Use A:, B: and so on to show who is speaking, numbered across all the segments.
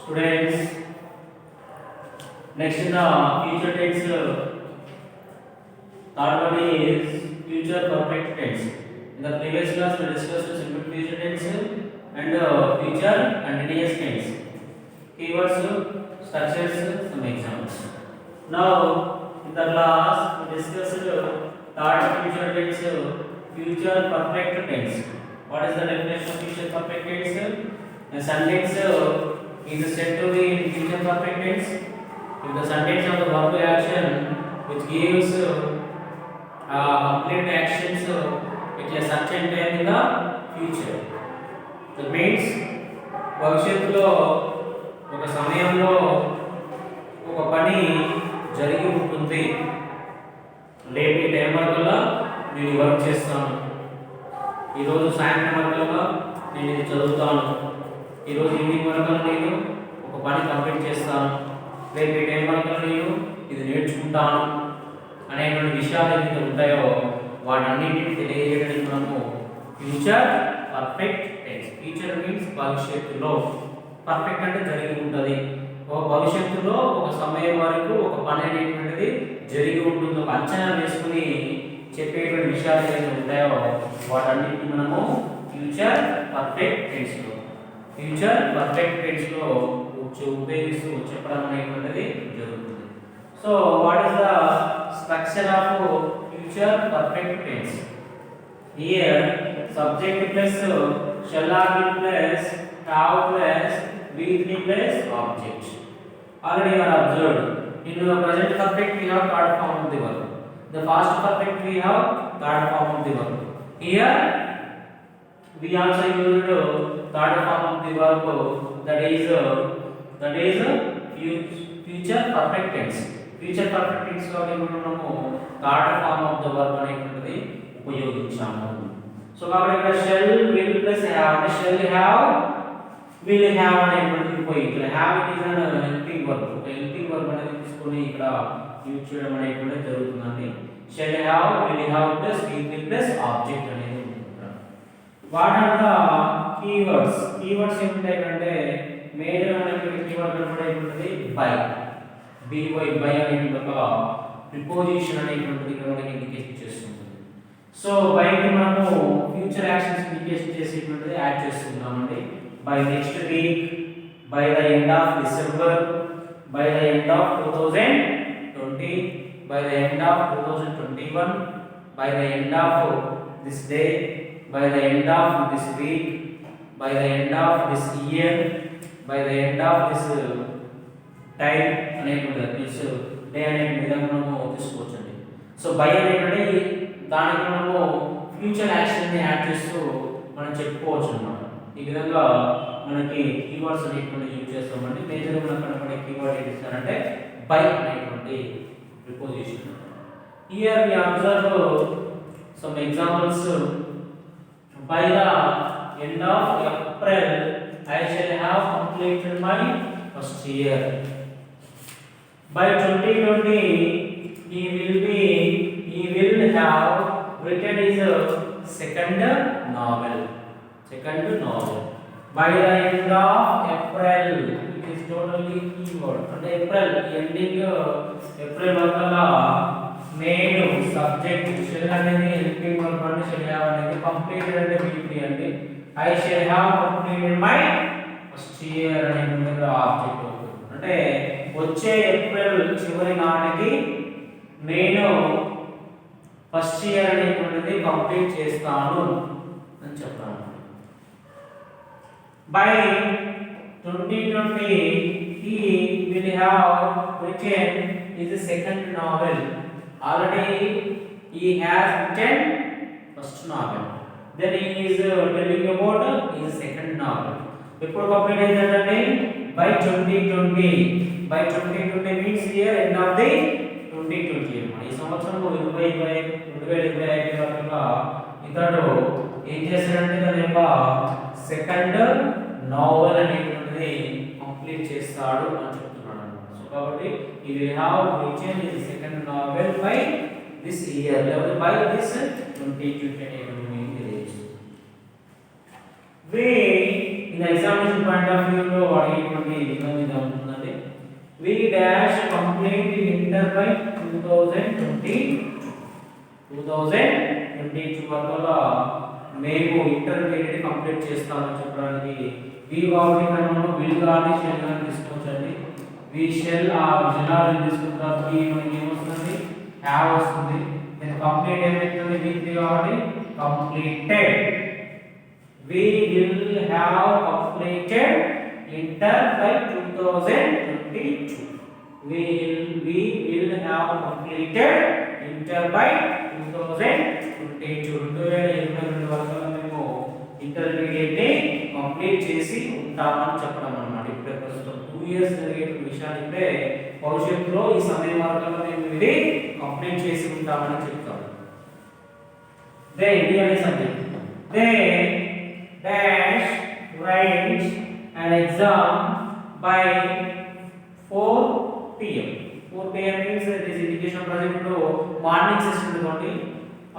A: Students, next in the future tense, third one is future perfect tense. In the previous class, we discussed simple future tense and future continuous tense. Keywords, structures, some examples. Now, in the class, we discussed third future tense, future perfect tense. What is the definition of future perfect tense? A sentence is said to be in future perfect tense if the sentence of the verb action which gives complete actions at a certain time in the future. That means భవిష్యత్తులో ఒక సమయంలో ఒక పని జరిగి ఉంటుంది. రేపు ఈ time వరకల్లా నేను వర్క్ చేస్తాను, ఈరోజు సాయంత్రం వరకల్లా నేను ఇది చదువుతాను, ఈరోజు ఈవినింగ్ వరకు నేను ఒక పని కంప్లీట్ చేస్తాను, రేపు ఈ టైం వరకు నేను ఇది నేర్చుకుంటాను అనేటువంటి విషయాలు ఏదైతే ఉంటాయో వాటన్నింటినీ తెలియజేయడానికి మనము future perfect tense. Future means భవిష్యత్తులో, పర్ఫెక్ట్ అంటే జరిగి ఉంటుంది. ఒక భవిష్యత్తులో ఒక సమయం వరకు ఒక పని అనేటువంటిది జరిగి ఉంటుంది. ఒక అంచనా వేసుకుని చెప్పేటువంటి విషయాలు ఏదైతే ఉంటాయో వాటన్నింటినీ మనము ఫ్యూచర్ పర్ఫెక్ట్ టెన్స్లో ఉపయోగిస్తూ చెప్పడం అనేటువంటిది జరుగుతుంది. So what is the structure of future perfect tense? Here subject plus shall article plus have plus be plus object. Already you are observed in the present perfect we have third form of the verb, the past perfect we have third form of the verb. Here we also used third form of the verb, that is future perfect tense. Future perfect tense లో మనము third form of the verb అనేటువంటిది ఉపయోగించాము. So కాబట్టి ఇక్కడ shall will plus have అంటే shall have will have అనేటువంటిది పోయి ఇక్కడ have is an helping verb. ఒక helping verb అనేది తీసుకొని ఇక్కడ యూజ్ చేయడం అనేటువంటిది జరుగుతుందండి. shall have, will have plus will plus object అనేది what are the keywords? Keywords ఏమిటంటే మేజర్ అనేటువంటి కీవర్డ్ కనబడేటువంటిది బై, బై అనేటువంటి ఒక ప్రిపోజిషన్ అనేటువంటిది ఇక్కడ మనకి ఇండికేట్ చేస్తుంది. సో బైకి మనము ఫ్యూచర్ యాక్షన్స్ ఇండికేట్ చేసేటువంటిది యాడ్ చేస్తున్నామండి. By next week, by the end of December, by the end of 2020, by the end of 2021, by the end of this day, by the end of this week, by the end of this year, by the end of this time అనేటువంటి this day అనే విధంగా మనము తీసుకోవచ్చండి. So by అనేటువంటి దానికి మనము future యాక్షన్ని add చేస్తూ మనం చెప్పుకోవచ్చు అన్నమాట. ఈ విధంగా మనకి కీవర్డ్స్ అనేటువంటి యూజ్ చేస్తామండి. మేజర్గా మనకు కనపడే కీవర్డ్ ఏంటి సార్ అంటే బై అనేటువంటి preposition. Here we observe some examples. By the end of April, I shall have completed my first year. By 2020, he will have written his second novel. By the end of April, it is totally keyword. And April ending April varkala నేను subject shell అనేది helping verb అంటే shell have అనేది completed అంటే BP అంటే I shall have completed my first year అనేది object అవుతుంది. అంటే వచ్చే ఏప్రిల్ చివరి నాటికి నేను ఫస్ట్ ఇయర్ అనేటువంటిది కంప్లీట్ చేస్తాను అని చెప్పాను. By 2020 he will have written his second novel. Already he has written first novel, then he is telling about his second novel. Before complete అయిందంటే by 2020 means here end of the 2020 అన్నమాట. ఈ సంవత్సరంలో 2025 వరకు ఇతడు ఏం చేశాడంటే తన యొక్క సెకండ్ నావెల్ అనేటువంటిది కంప్లీట్ చేస్తాడు అని చెప్తున్నాడు అన్నమాట. సో కాబట్టి he will have written his second novel by this year, by this 2020 We in the example examination point of view లో అడిగేటువంటి విధంగా ఉంటుందండి. వి డాష్ కంప్లీట్ ఇంటర్ బై 2022 వరకు మేము ఇంటర్మీడియట్ కంప్లీట్ చేస్తామని చెప్పడానికి వి వాటి క్రమంలో విల్ గాని షెల్ గాని తీసుకోవచ్చండి. వి షెల్ ఆ విజనాలు తీసుకున్న తర్వాత మనకి ఏమొస్తుంది, హ్యావ్ వస్తుంది. నేను కంప్లీట్ ఏమైతుంది, వి త్రీ కాబట్టి completed. We will have completed inter by 2022. We will have completed inter by 2022. 2022 వరకు మేము ఇంటర్మీడియట్ ని కంప్లీట్ చేసి ఉంటామని చెప్పడం అన్నమాట. ఇప్పుడు ప్రస్తుతం 2 ఇయర్స్ జరిగే విషయాన్ని ఇప్పుడే భవిష్యత్తులో ఈ సమయం వరకు మేము ఇది కంప్లీట్ చేసి ఉంటామని చెప్తాం. దే అనే subject they dash write an exam by 4 pm. 4 pm means this education project lo morning session undukondi,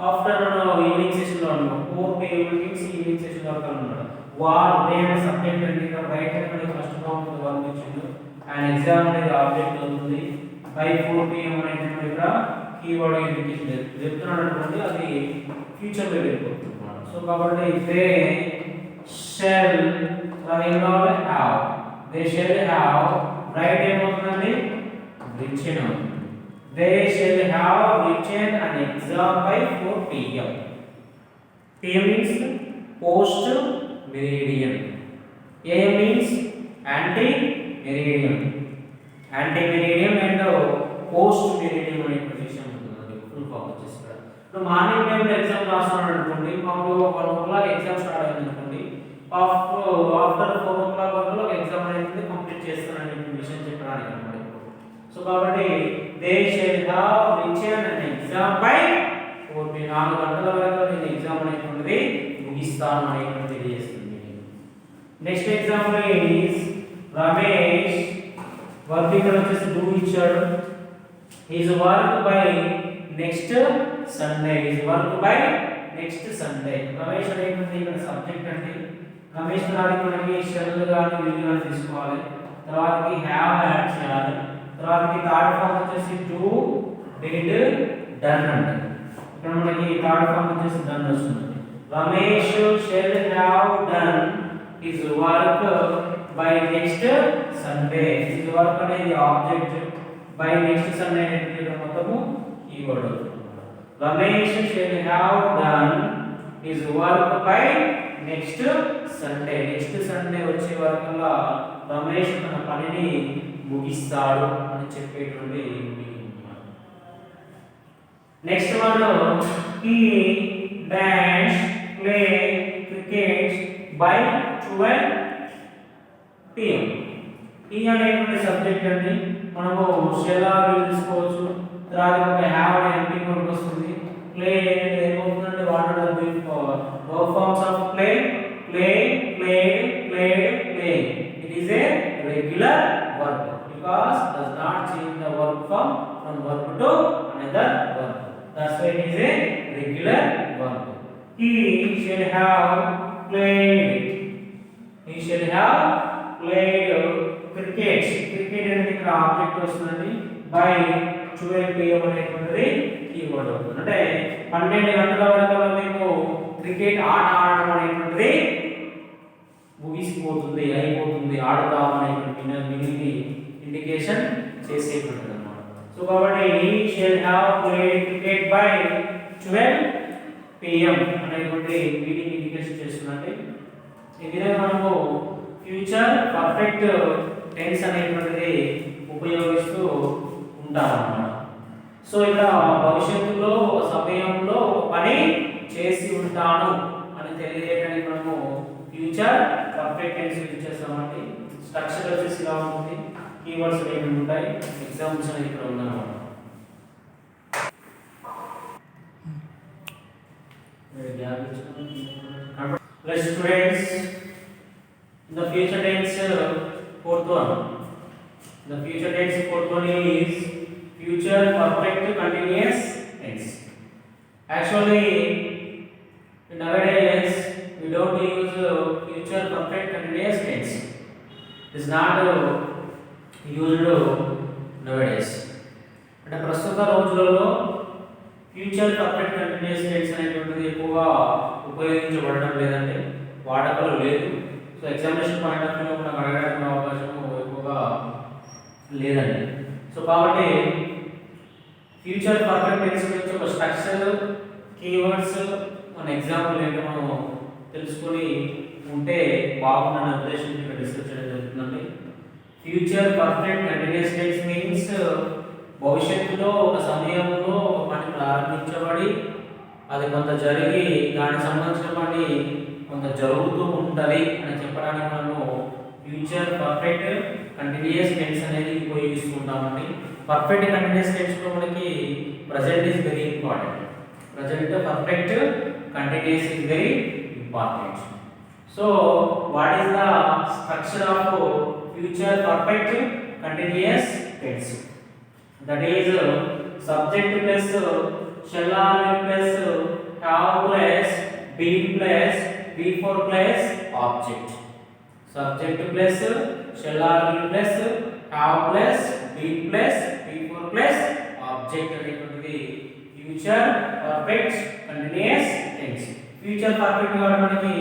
A: afternoon evening session lo undu. 4 pm means evening session lo undu. War day ane subject andi ikkada write anedi first గా ఉంటుంది work ఇచ్చిండు. an exam అనేది object అవుతుంది. by 4 pm అనేది ఇక్కడ keyword indication చెప్తున్నాడు అనుకోండి, అది ఫ్యూచర్ లో వెళ్ళిపోతుంది అన్నమాట. సో కాబట్టి they shall have, they shall have write ఏమవుతుందండి, written. they shall have written an exam by 4 pm. pm means post meridian, am means anti meridian and post meridian అనే విషయం ఉంటుంది. ఫుల్ ఫామ్ వచ్చేసి ఇప్పుడు మార్నింగ్ టైంలో exam రాస్తున్నాడు అనుకోండి, మామూలుగా 1 o'clock ఎగ్జామ్ స్టార్ట్ అయింది అనుకోండి, ఆఫ్టర్ 4 o'clock వరకు ఎగ్జామ్ అనేది కంప్లీట్ చేస్తానని విషయం చెప్పడానికి అన్నమాట. సో కాబట్టి they shall have written an exam by 4 pm. 4 గంటల వరకు నేను ఎగ్జామ్ అనేది ముగిస్తాను అని తెలియజేస్తుంది. Next example is Ramesh work ఇక్కడ వచ్చేసి డూ ఇచ్చాడు. His work by next Sunday, his work by next Sunday. Ramesh అనేది ఇక్కడ సబ్జెక్ట్ అండి. రమేష్ తర్వాత మనకి షెల్ గాని విల్ గాని తీసుకోవాలి, తర్వాతకి హ్యావ్ యాడ్ చేయాలి, తర్వాతకి థర్డ్ ఫామ్ వచ్చేసి డు డిడ్ డన్ అండి. ఇక్కడ మనకి థర్డ్ ఫామ్ వచ్చేసి డన్ వస్తుంది. Ramesh shall have done his work by next Sunday. His work అనేది ఆబ్జెక్ట్, బై నెక్స్ట్ సండే అనేది మొత్తము కీవర్డ్ అవుతుంది. Ramesh shall have done his work by next Sunday. Next Sunday వచ్చే వరకల్లా రమేష్ తన పనిని ముగిస్తాడు అని చెప్పేటువంటి next one he dash play cricket by 12 pm. ఈ అనేటువంటి సబ్జెక్ట్ అండి. మనము షెల్ తీసుకోవచ్చు, తర్వాత ఒక హ్యావ్ అనే ఎంపింగ్ వర్డ్ వస్తుంది. ప్లే అనేది ఏమవుతుందంటే what are the verb forms of play, play, played, played, playing. It is a regular verb because does not change the verb form from verb to another verb. That's why it is a regular verb. He should have played. He should have played cricket. Cricket అనేది ఇక్కడ object వస్తుంది. by 12 pm అనేటువంటిది keyword అవుతుంది. అంటే 12 గంటల వరకు మేము cricket ఆట ఆడడం అనేటువంటిది ముగిసిపోతుంది, అయిపోతుంది, ఆడతాం అనేటువంటి ఇండికేషన్ చేసేటువంటిది అన్నమాట. సో కాబట్టి he shall have played cricket by 12 pm అనేటువంటి మీనింగ్ ఇండికేషన్ చేస్తుందండి. ఈ విధంగా మనము ఫ్యూచర్ పర్ఫెక్ట్ టెన్స్ అనేటువంటిది ఉపయోగిస్తూ ఉంటాం అన్నమాట. సో ఇక్కడ భవిష్యత్తులో ఒక సమయంలో ఒక పని చేసి ఉంటాను అని తెలియజేయడానికి మనము ఫ్యూచర్ పర్ఫెక్ట్ టెన్స్ యూజ్ చేస్తామండి. స్ట్రక్చర్ వచ్చేసి ఇలా ఉంటుంది, కీవర్డ్స్ ఏమేమి ఉంటాయి, ఎగ్జాంపుల్స్ అనేది ఇక్కడ ఉందన్నమాట. Let's students, the future tense fourth one. The future tense fourth one is future perfect continuous tense. Actually, nowadays we don't use future perfect continuous tense. It is not used nowadays. అంటే ప్రస్తుత రోజులలో future perfect continuous tense అనేటువంటిది ఎక్కువగా ఉపయోగించబడడం లేదండి, వాడకంలో లేదు. So examination point of వ్యూలో మనకు అడగడానికి అవకాశం ఎక్కువగా లేదండి. సో కాబట్టి ఫ్యూచర్ పర్ఫెక్ట్ టెన్స్ గురించి ఒక స్ట్రక్చర్, కీవర్డ్స్, మన ఎగ్జాంపుల్ ఏంటో మనం తెలుసుకొని ఉంటే బాగుందనే ఉద్దేశంతో ఇక్కడ డిస్కస్ చేయడం జరుగుతుందండి. Future perfect continuous tense means భవిష్యత్తులో ఒక సమయంలో ఒక పని ప్రారంభించబడి అది కొంత జరిగి దానికి సంబంధించిన పని కొంత జరుగుతూ ఉంటుంది అని చెప్పడానికి మనము ఫ్యూచర్ పర్ఫెక్ట్ కంటిన్యూస్ టెన్స్ అనేది ఉపయోగిస్తుంటామండి. పర్ఫెక్ట్ కంటిన్యూస్ టెన్స్ లో మనకి present is very important. Present perfect continuous is very important. So what is the structure of future perfect continuous tense? That is subject plus shall are plus have plus been plus before plus object. Subject plus shall are plus have plus been plus before plus object అనేటువంటిది future perfect continuous tense. Future perfect కాబట్టి మనకి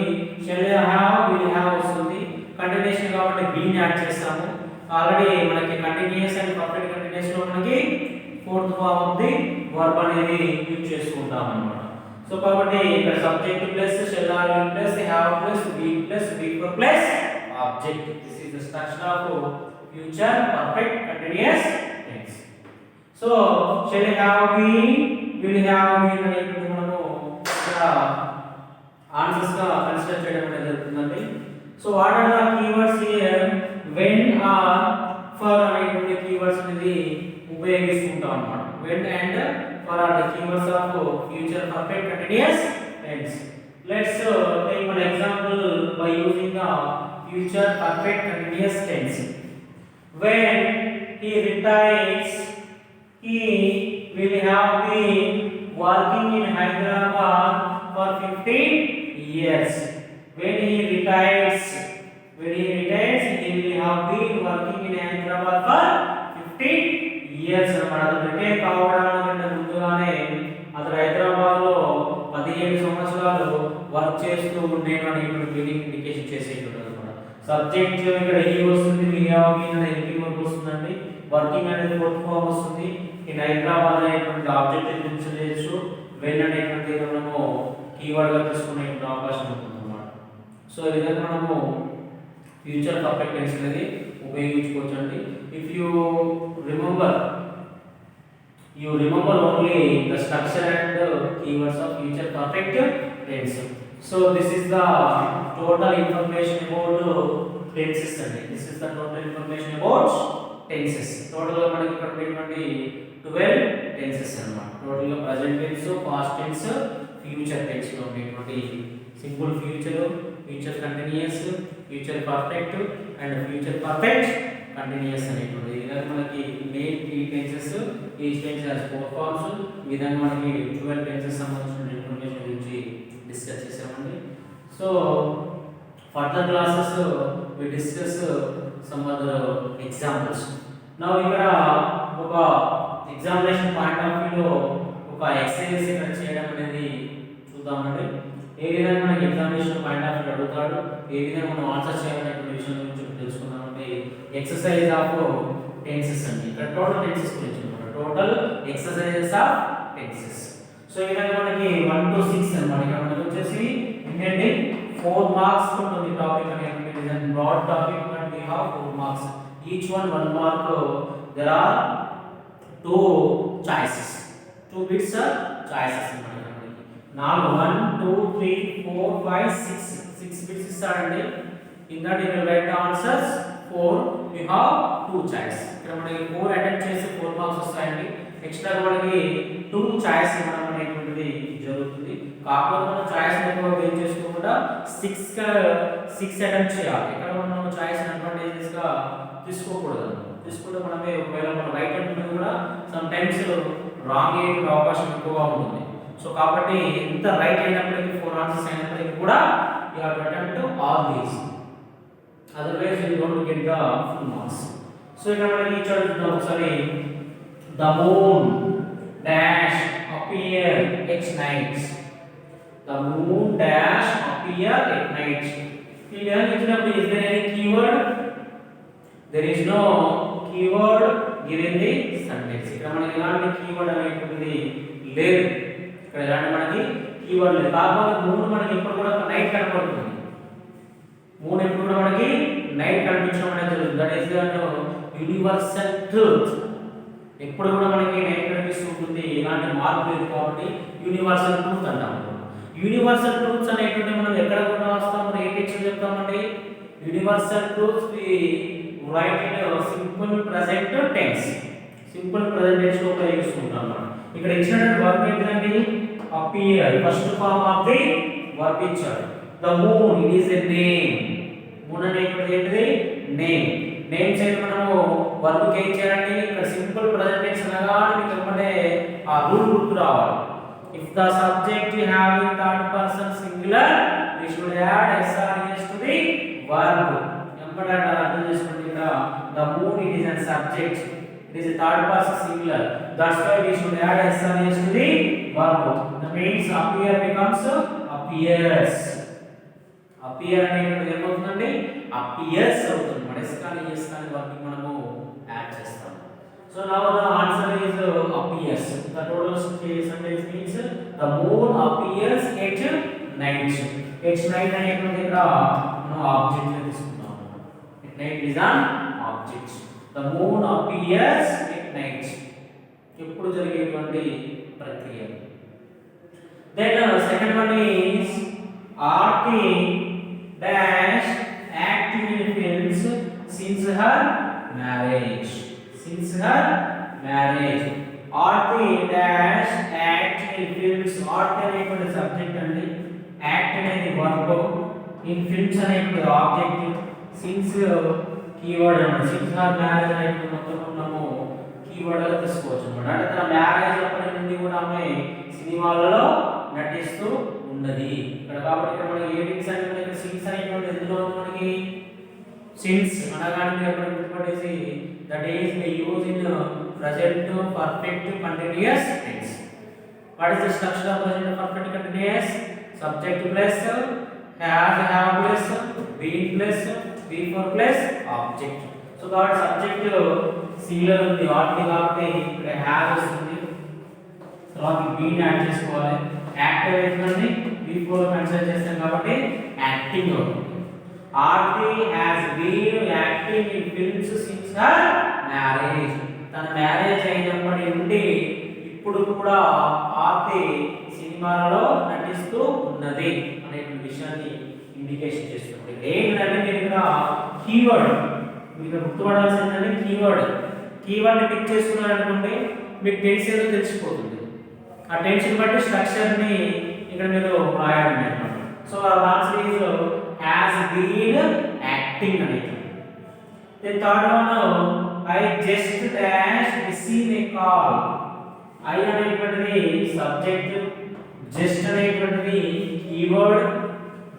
A: shall have will have వస్తుంది, continuation కాబట్టి been add చేస్తాము. Already మనకి continuous and perfect continuous లో మనకి fourth form of the verb అనేది యూజ్ చేసుకుంటాం అన్నమాట. సో కాబట్టి ఇక్కడ subject plus shall or will plus have plus be plus before plus object. This is the structure of future perfect continuous tense. So shall have been, will have been అనేటువంటి మనము ఇక్కడ answers గా consider చేయడం అనేది జరుగుతుందండి. So what are the keywords here? when or for అనేటువంటి keywords అనేది ఉపయోగిస్తుంటాం అన్నమాట. when and for are the keywords of future perfect continuous tense. Let's take one example by using the future perfect continuous tense. When he retires, he will have been working in Hyderabad for 15 years. When he retires, he will have been working in Hyderabad for 15 years అన్నమాట. Retire కావడానికంటే ముందుగానే అతను హైదరాబాద్ లో 17 సంవత్సరాలు work చేస్తూ ఉండేను అనేటువంటి meaning indication చేసేటువంటి అన్నమాట. సబ్జెక్ట్ ఇక్కడ హీ వస్తుంది, వి హావ్ బీన్ అనే హెల్పింగ్ వర్బ్ వస్తుందండి. వర్కింగ్ అనేది ఫోర్త్ ఫార్మ్ వస్తుంది. ఇన్ హైదరాబాద్ అనేటువంటి ఆబ్జెక్ట్ మెన్షన్ చేయొచ్చు. వెన్ అనేటువంటి మనము కీవర్డ్ గా తీసుకునే అవకాశం ఉంటుంది అన్నమాట. సో ఈ విధంగా మనము ఫ్యూచర్ పర్ఫెక్ట్ టెన్స్ అనేది ఉపయోగించుకోవచ్చు అండి. If you remember only the structure and keywords of future perfect tense. So this is the total information about tenses అండి. This is the total information about tenses. Total గా మనకి ఇక్కడ ఉన్నటువంటి 12 tenses అన్నమాట. Total గా present tense, past tense, future tense లో ఉండేటువంటి simple future, future continuous, future perfect and future perfect continuous అనేటువంటి విధంగా మనకి main 3 tenses, each tense has 4 forms. ఈ విధంగా మనకి 12 టెన్సెస్ సంబంధించిన ఇన్ఫర్మేషన్ గురించి డిస్కస్ చేసామండి. So further classes we discuss some other examples. Now ఇక్కడ ఒక ఎగ్జామినేషన్ పాయింట్ ఆఫ్ వ్యూలో ఒక ఎక్సర్సైజ్ ఇక్కడ చేయడం అనేది చూద్దామండి. ఏ విధంగా మనకి ఎగ్జామినేషన్ పాయింట్ ఆఫ్ వ్యూ అడుగుతాడు, ఏ విధంగా మనం ఆన్సర్ చేయాలనే విషయం గురించి తెలుసుకుందామంటే ఎక్సర్సైజ్ ఆఫ్ టెన్సెస్ అండి. ఇక్కడ టోటల్ టెన్సెస్ గురించి అన్నమాట. Total exercises of tenses. So ఈ విధంగా మనకి 1 to 6 అన్నమాట. ఇక్కడ మనకి వచ్చేసి ఏంటంటే 4 మార్క్స్ ఉంటుంది టాపిక్ అనేది. It is a broad topic but we have 4 marks. Each one 1 mark. There are 2 choices, 2 bits choices అన్నమాట. 1 2 3 4 5 6 బిట్స్ ఇస్తాడండి. In that you will write the answers 4. You have 2 choice. ఇక్కడ మనకి 4 అటెంప్ట్ చేసి 4 marks వస్తాయండి. Extra మనకి 2 choice ఇవ్వడం అనేటువంటిది జరుగుతుంది. కాకపోతే మనం చాయిస్ ఎక్కువ గెయిన్ చేసుకోకుండా 6 అటెంప్ట్ చేయాలి. ఇక్కడ మనం చాయిస్ అడ్వాంటేజెస్ గా తీసుకోకూడదు. తీసుకుంటే మనమే ఒకవేళ మనం రైట్ అంటే కూడా సమ్ టైమ్స్ రాంగ్ అయ్యే అవకాశం ఎక్కువగా ఉంటుంది. సో కాబట్టి ఎంత రైట్ అయినప్పటికీ 4 ఆన్సర్స్ అయినప్పటికీ కూడా you have to attempt all these. otherwise you don't get the full marks. So ఇక్కడ మనకి ఇచ్చాడు చూద్దాం ఒకసారి. The moon dash appear at night. The moon dash appear at night. Here ఇచ్చినప్పుడు is there any keyword? There is no keyword given the sentence. ఇక్కడ మనకి ఎలాంటి keyword అనేటువంటిది లేదు. ఇక్కడ ఎలాంటి మనకి కీవర్డ్ లేదు. కాకపోతే మూన్ మనకి ఎప్పుడు కూడా నైట్ కనపడుతుంది. మూన్ ఎప్పుడు కూడా మనకి నైట్ కనిపించడం అనేది జరుగుతుంది. That is the universal truth. ఎప్పుడు కూడా మనకి నైట్ కనిపిస్తూ ఉంటుంది. ఇలాంటి మార్పు లేదు కాబట్టి యూనివర్సల్ ట్రూత్ అంటాము. యూనివర్సల్ ట్రూత్స్ అనేటువంటి మనం ఎక్కడ కూడా వస్తాం, మనం ఏ టెక్స్ట్ చెప్తామండి. Universal truths we write in simple present tense. Simple present tense లో ఉపయోగిస్తుంటాం మనం. ఇక్కడ ఇచ్చినటువంటి వర్బ్ ఏంటండి, appear. First form of the verb ఇచ్చారు. The moon, it is a name. Moon అనేటువంటిది ఏంటిది, నేమ్. నేమ్స్ అయితే మనము వర్బ్ కి ఏం చేయాలండి, ఇక్కడ సింపుల్ ప్రెజెంట్ టెన్స్ అనగా మీకు ఏమంటే ఆ రూల్ గుర్తు రావాలి. If the subject having third person singular, we should add SRES to the verb. Important అర్థం చేసుకోండి. ఇక్కడ the moon, it is a subject, it is a third person singular, that's why we should add SRES to the verb. That means appear becomes appears. appear అనేది ఏమవుతుందండి, appears అవుతుంది. s కానీ s కానీ verb మనము add చేస్తాం. So now the answer is appears. The total sentence means the moon appears at night. At night అనేటువంటి ఇక్కడ మనం ఆబ్జెక్ట్ ని తీసుకుందాం. At night is an object. The moon appears at night. ఎప్పుడు జరిగేటువంటి ప్రక్రియ. Then second one is Aarti dash acting in films since her marriage. Since her marriage. Aarti dash act in films. Aarti అనేటువంటి subject అండి, act అనేది verb, in films అనేటువంటి object, since keyword అన్నమాట. Since her marriage అనేటువంటి మొత్తం మనము keyword గా తీసుకోవచ్చు అన్నమాట. అంటే తన మ్యారేజ్ అప్పటి నుండి కూడా ఆమె సినిమాలలో నటిస్తూ ఉన్నది ఇక్కడ. కాబట్టి ఇక్కడ మనకి ఏ థింగ్స్ అంటే సిన్స్ అనేటువంటి ఎందులో ఉంది మనకి, సిన్స్ అనగానే మీరు ఎప్పుడు గుర్తుపట్టేసి that is we use in present perfect continuous tense. What is the structure of present perfect continuous? Subject plus has, have plus been plus before plus object. So that subject singular ఉంది, ఆర్టి కాబట్టి ఇక్కడ has వస్తుంది. తర్వాత been add చేసుకోవాలి. Act అవుతుంది, before mention చేస్తాం కాబట్టి acting అవుతుంది. Aarti has been acting in films since her marriage. తన మ్యారేజ్ అయినప్పటి నుండి ఇప్పుడు కూడా ఆర్తి సినిమాలలో నటిస్తూ ఉన్నది అనేటువంటి విషయాన్ని ఇండికేషన్ చేస్తుంది. ఏంటంటే మీరు ఇక్కడ కీవర్డ్ మీకు గుర్తుపడాల్సిందంటే కీవర్డ్ని పిక్ చేసుకున్నారు అనుకుంటే మీకు టెన్స్ ఏదో తెలిసిపోతుంది. ఆ టెన్స్ బట్టి స్ట్రక్చర్ని ఇక్కడ మీరు రాయడం అన్నమాట. So answer is has been acting అనేది. The third one, I just dash receive a call. I అనేటువంటిది సబ్జెక్ట్, just అనేటువంటిది కీవర్డ్,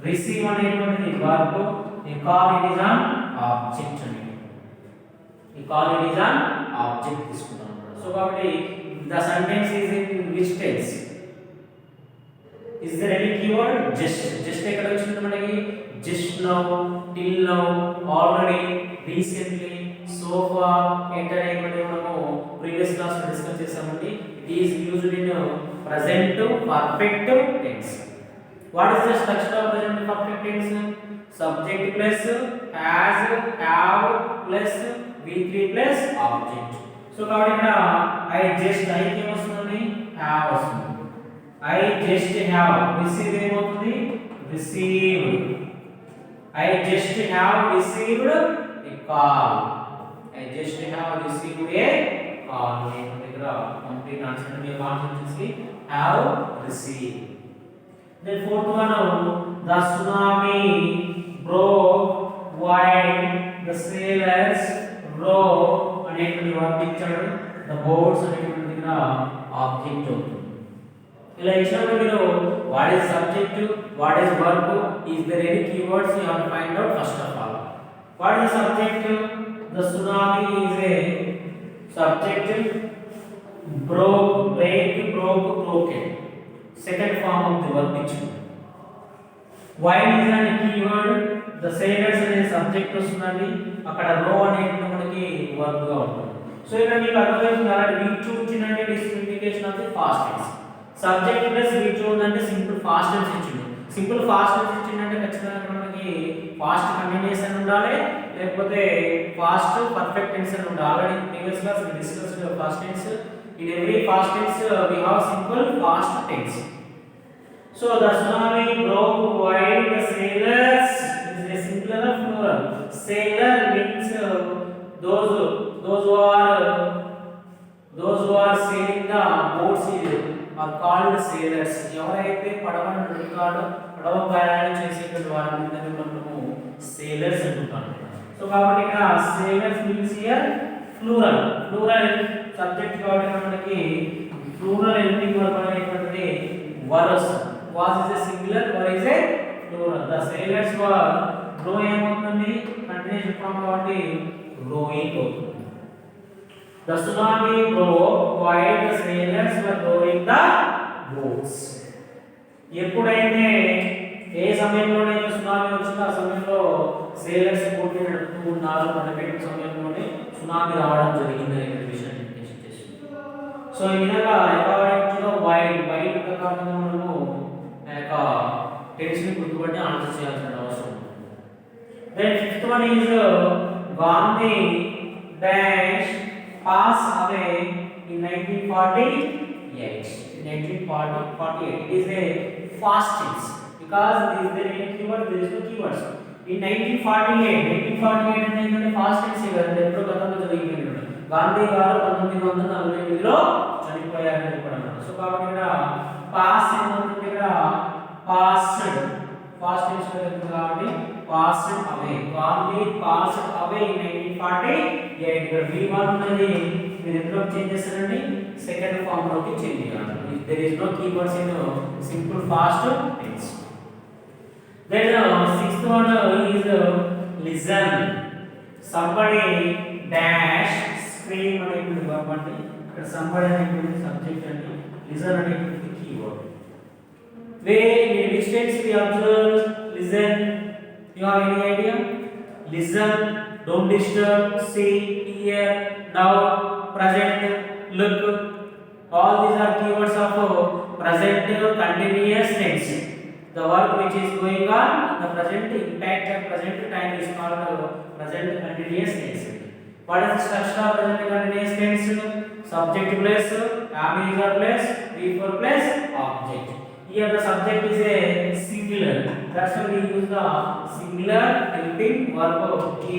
A: receive అనేటువంటిది verb, a call it is an object అనేది. A call it is an object తీసుకుంటాం. So కాబట్టి the sentence is in which tense? Is there any keyword? Just ఎక్కడ వచ్చింది మనకి, just now, till now, already, recently, so far, అనేటువంటి మనము previous class లో discuss చేసామండి. It is used in present perfect tense. What is the structure of present perfect tense? Subject plus has, have plus v3 plus object. So కాబట్టి ఇక్కడ I just అయితే వస్తుంది, have వస్తుంది. I just have received ఏమవుతుంది, received. I just have received a call. I just have received a call. ఇక్కడ complete answer మీ answer వచ్చేసి have received. Then fourth one, the tsunami broke while the sailors row అనేటువంటి verb ఇచ్చాడు. The boats అనేటువంటి ఇక్కడ object అవుతుంది. ఇలా ఇచ్చినప్పుడు మీరు what is subject, what is verb, is there any keywords you have to find out first of all. What is the subject? The tsunami is a subject. Broken. Second form of the verb which. While is an keyword. The sailors అనే subject వస్తున్నది, అక్కడ రో అనేది మనకి verb గా ఉంటుంది. So ఇక్కడ మీకు అర్థమవుతుంది కదా, వీచ్ వచ్చిందంటే discrimination of the past tense. Subject plus which ఉందంటే సింపుల్ పాస్ట్ టెన్స్ ఇచ్చిండు. సింపుల్ పాస్ట్ టెన్స్ ఇచ్చిందంటే ఖచ్చితంగా మనకి పాస్ట్ కంటిన్యూస్ అని ఉండాలి, లేకపోతే పాస్ట్ పర్ఫెక్ట్ టెన్స్ అని ఉండాలి. Already previous class we discussed past tense. In every past tense we have simple past tense. So the tsunami broke while the sailors, is a singular or plural? Sailor means those who are sailing the boats are called sailors. ఎవరైతే పడవను నడుపుతారో, పడవ ప్రయాణం చేసేటువంటి వారిని మనము sailors అంటాం. So కాబట్టి ఇక్కడ sailors means here plural subject కాబట్టి మనకి ప్లూరల్ హెల్పింగ్ వర్బ్ అనేటువంటిది was is a singular, were is a plural. The sailors were row ఏమవుతుంది, కంటిన్యూస్ ఫార్మ్ కాబట్టి rowing అవుతుంది. The tsunami broke while the sailors were rowing the boats. ఎప్పుడైతే ఏ సమయంలోనైతే tsunami వచ్చిందో ఆ సమయంలో సేలర్స్ బోట్ నడుపుతూ ఉన్నారు, నడిపే సమయంలోనే సునామీ రావడం జరిగింది అనే విషయాన్ని ఇండికేషన్ చేస్తుంది. సో ఈ విధంగా అకార్డింగ్ టు వైల్ ప్రకారంగా మనము యొక్క టెన్స్ ని గుర్తుపట్టి ఆన్సర్ చేయాల్సిన అవసరం ఉంది. Then fifth one is Gandhi dash pass away in 1948. In 1948 it is a fast tense because there is a keyword, there is no keywords. In 1948 అనేది ఫాస్ట్ టెన్స్ కదా, ఎప్పుడో గతంలో జరిగిపోయింది. గాంధీ గారు 1948లో చనిపోయారని చెప్పడం. సో కాబట్టి ఇక్కడ పాస్ ఏమవుతుంది, ఇక్కడ పాస్డ్ ఫాస్ట్ టెన్స్ కాబట్టి passed away. Gandhi passed away in 1948. ఇక్కడ V1 అనేది మీరు ఎందులో చేంజ్ చేస్తారండి, సెకండ్ ఫార్మ్ లోకి చేంజ్ చేయాలి. There is no keywords in simple past tense. Then sixth one is listen. Somebody dash scream అనేటువంటి verb అంటే ఇక్కడ somebody అనేటువంటి subject అండి, listen అనేటువంటి keyword. Where in which tense we observe listen? You have any idea? Listen, don't disturb, see, hear, now, present, look. All these are keywords of present continuous tense. The work which is going on in the present, impact at present time is called present continuous tense. What is the structure of present continuous tense? Subject plus am plus before plus object. Here the subject is a singular. That's why we use the singular helping verb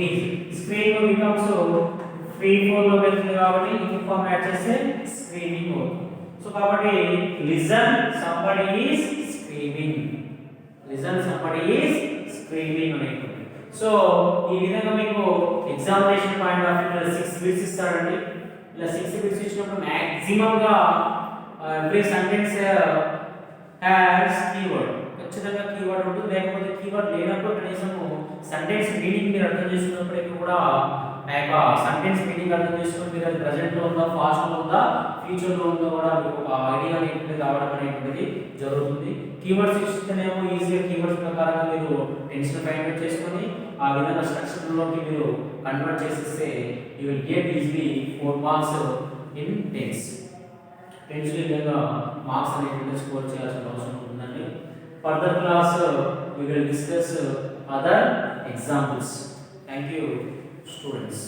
A: is. Scream becomes free form లో వెళ్తుంది కాబట్టి ఈ form add చేస్తే screaming అవుతుంది. So కాబట్టి listen somebody is screaming, listen somebody is screaming అనేటువంటి. So ఈ విధంగా మీకు examination point of view 6 bits ఇస్తాడండి. ఇలా 6 బిట్స్ ఇచ్చినప్పుడు మాక్సిమం గా ఎవ్రీ సెంటెన్స్ హ్యాస్ కీవర్డ్, ఖచ్చితంగా కీవర్డ్ ఉంటుంది. లేకపోతే కీవర్డ్ లేనప్పుడు కనీసం సెంటెన్స్ మీనింగ్ మీరు అర్థం చేసుకున్నప్పటికీ కూడా ఆ యొక్క సెంటెన్స్ మీనింగ్ అర్థం చేసుకుని మీరు అది ప్రెజెంట్ లో ఉందా, పాస్ట్ లో ఉందా, ఫ్యూచర్ లో ఉందా కూడా మీకు ఒక ఐడియా అనేటువంటిది రావడం అనేటువంటిది జరుగుతుంది. కీవర్డ్స్ ఇస్తేనేమో ఈజీగా కీవర్డ్స్ ప్రకారంగా మీరు టెన్స్ ఫైండ్ అవుట్ చేసుకొని ఆ విధంగా స్ట్రక్చర్ లోకి మీరు కన్వర్ట్ చేసేస్తే you will get easily 4 marks in tense. Tense ఈ విధంగా మార్క్స్ అనేటువంటి స్కోర్ చేయాల్సిన అవసరం ఉంటుందండి. Further class we will discuss other examples. Thank you students.